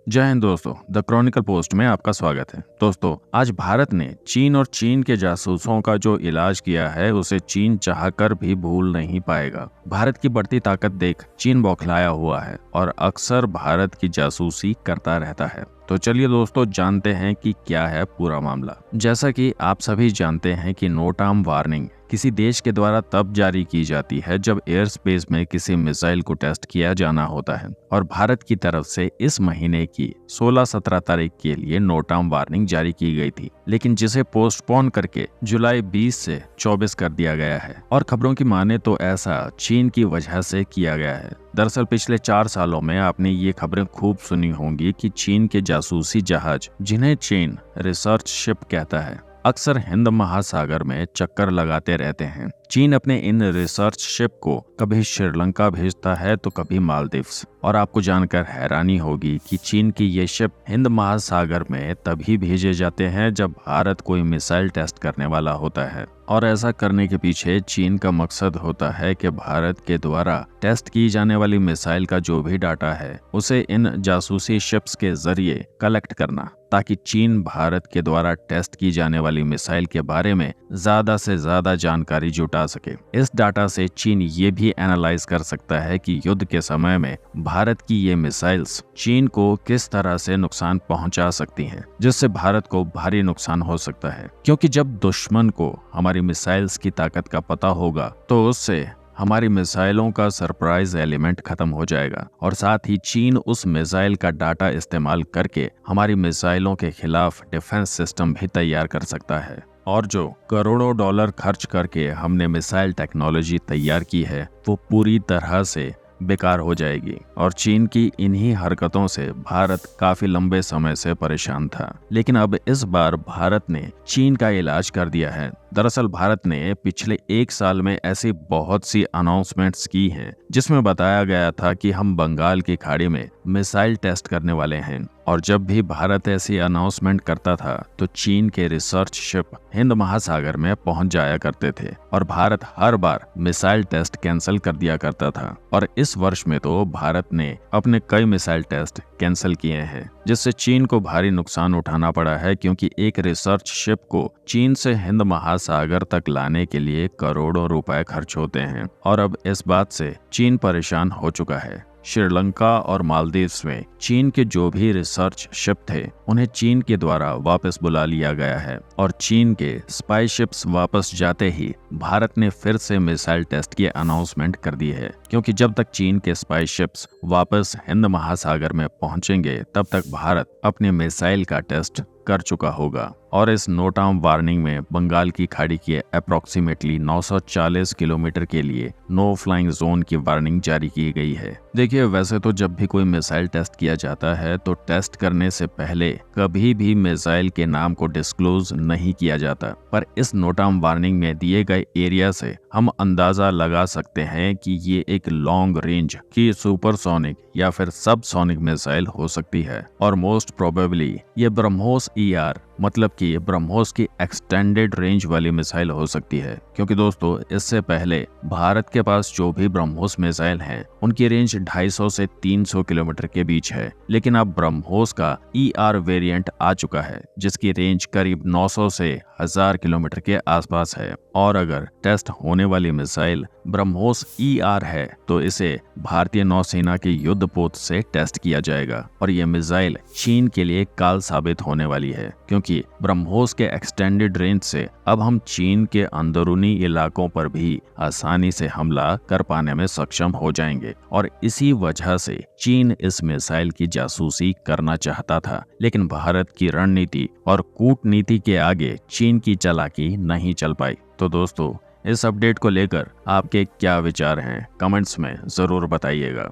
जय हिंद दोस्तों, the Chronicle post में आपका स्वागत है। दोस्तों, आज भारत ने चीन और चीन के जासूसों का जो इलाज किया है उसे चीन चाहकर भी भूल नहीं पाएगा। भारत की बढ़ती ताकत देख चीन बौखलाया हुआ है और अक्सर भारत की जासूसी करता रहता है। तो चलिए दोस्तों, जानते हैं कि क्या है पूरा मामला। जैसा कि आप सभी जानते हैं कि नो टाइम वार्निंग किसी देश के द्वारा तब जारी की जाती है जब एयर स्पेस में किसी मिसाइल को टेस्ट किया जाना होता है, और भारत की तरफ से इस महीने की 16-17 तारीख के लिए नो टाइम वार्निंग जारी की गई थी, लेकिन जिसे पोस्टपोन करके जुलाई 20 से 24 कर दिया गया है। और खबरों की माने तो ऐसा चीन की वजह से किया गया है। दरअसल पिछले 4 सालों में आपने ये खबरें खूब सुनी होंगी कि चीन के जासूसी जहाज, जिन्हें चीन रिसर्च शिप कहता है, अक्सर हिंद महासागर में चक्कर लगाते रहते हैं। चीन अपने इन रिसर्च शिप को कभी श्रीलंका भेजता है तो कभी मालदीव्स। और आपको जानकर हैरानी होगी कि चीन की ये शिप हिंद महासागर में तभी भेजे जाते हैं जब भारत कोई मिसाइल टेस्ट करने वाला होता है। और ऐसा करने के पीछे चीन का मकसद होता है कि भारत के द्वारा टेस्ट की जाने वाली मिसाइल का जो भी डाटा है उसे इन जासूसी शिप्स के जरिए कलेक्ट करना, ताकि चीन भारत के द्वारा टेस्ट की जाने वाली मिसाइल के बारे में ज्यादा से ज्यादा जानकारी जुटा सके। इस डाटा से चीन ये भी एनालाइज कर सकता है कि युद्ध के समय में भारत की ये मिसाइल्स चीन को किस तरह से नुकसान पहुंचा सकती हैं, जिससे भारत को भारी नुकसान हो सकता है। क्योंकि जब दुश्मन को हमारी मिसाइल्स की ताकत का पता होगा तो उससे हमारी मिसाइलों का सरप्राइज एलिमेंट खत्म हो जाएगा, और साथ ही चीन उस मिसाइल का डाटा इस्तेमाल करके हमारी मिसाइलों के खिलाफ डिफेंस सिस्टम भी तैयार कर सकता है। और जो करोड़ों डॉलर खर्च करके हमने मिसाइल टेक्नोलॉजी तैयार की है वो पूरी तरह से बेकार हो जाएगी। और चीन की इन्हीं हरकतों से भारत काफी लंबे समय से परेशान था, लेकिन अब इस बार भारत ने चीन का इलाज कर दिया है। दरअसल भारत ने पिछले 1 साल में ऐसी बहुत सी अनाउंसमेंट्स की हैं जिसमें बताया गया था कि हम बंगाल की खाड़ी में मिसाइल टेस्ट करने वाले हैं। और जब भी भारत ऐसी अनाउंसमेंट करता था तो चीन के रिसर्च शिप हिंद महासागर में पहुंच जाया करते थे, और भारत हर बार मिसाइल टेस्ट कैंसिल कर दिया करता था। और इस वर्ष में तो भारत ने अपने कई मिसाइल टेस्ट कैंसिल किए हैं, जिससे चीन को भारी नुकसान उठाना पड़ा है। क्योंकि एक रिसर्च शिप को चीन से हिंद महासागर तक लाने के लिए करोड़ों रुपए खर्च होते हैं, और अब इस बात से चीन परेशान हो चुका है। श्रीलंका और मालदीव्स में चीन के जो भी रिसर्च शिप थे उन्हें चीन के द्वारा वापस बुला लिया गया है, और चीन के स्पाई शिप्स वापस जाते ही भारत ने फिर से मिसाइल टेस्ट की अनाउंसमेंट कर दी है। क्योंकि जब तक चीन के स्पाई शिप्स वापस हिंद महासागर में पहुंचेंगे तब तक भारत अपने मिसाइल का टेस्ट कर चुका होगा। और इस नो टाइम वार्निंग में बंगाल की खाड़ी के अप्रोक्सीमेटली 940 किलोमीटर के लिए नो फ्लाइंग जोन की वार्निंग जारी की गई है। देखिए, वैसे तो जब भी कोई मिसाइल टेस्ट किया जाता है तो टेस्ट करने से पहले कभी भी मिसाइल के नाम को डिस्क्लोज नहीं किया जाता, पर इस नो टाइम वार्निंग में दिए गए एरिया से हम अंदाजा लगा सकते हैं कि ये एक लॉन्ग रेंज की सुपरसोनिक या फिर सबसोनिक मिसाइल हो सकती है। और मोस्ट प्रोबेबली ये ब्रह्मोस ER मतलब कि ब्रह्मोस की एक्सटेंडेड रेंज वाली मिसाइल हो सकती है। क्योंकि दोस्तों, इससे पहले भारत के पास जो भी ब्रह्मोस मिसाइल हैं उनकी रेंज 250 से 300 किलोमीटर के बीच है, लेकिन अब ब्रह्मोस का ER वेरिएंट आ चुका है जिसकी रेंज करीब 900 से 1000 किलोमीटर के आसपास है। और अगर टेस्ट होने वाली मिसाइल ब्रह्मोस ER है तो इसे भारतीय नौसेना के युद्धपोत से टेस्ट किया जाएगा, और ये मिसाइल चीन के लिए काल साबित होने वाली है। क्योंकि ब्रह्मोस के एक्सटेंडेड रेंज से अब हम चीन के अंदरूनी इलाकों पर भी आसानी से हमला कर पाने में सक्षम हो जाएंगे। और इसी वजह से चीन इस मिसाइल की जासूसी करना चाहता था, लेकिन भारत की रणनीति और कूटनीति के आगे चीन की चालाकी नहीं चल पाई। तो दोस्तों, इस अपडेट को लेकर आपके क्या विचार हैं, कमेंट्स में जरूर बताइएगा।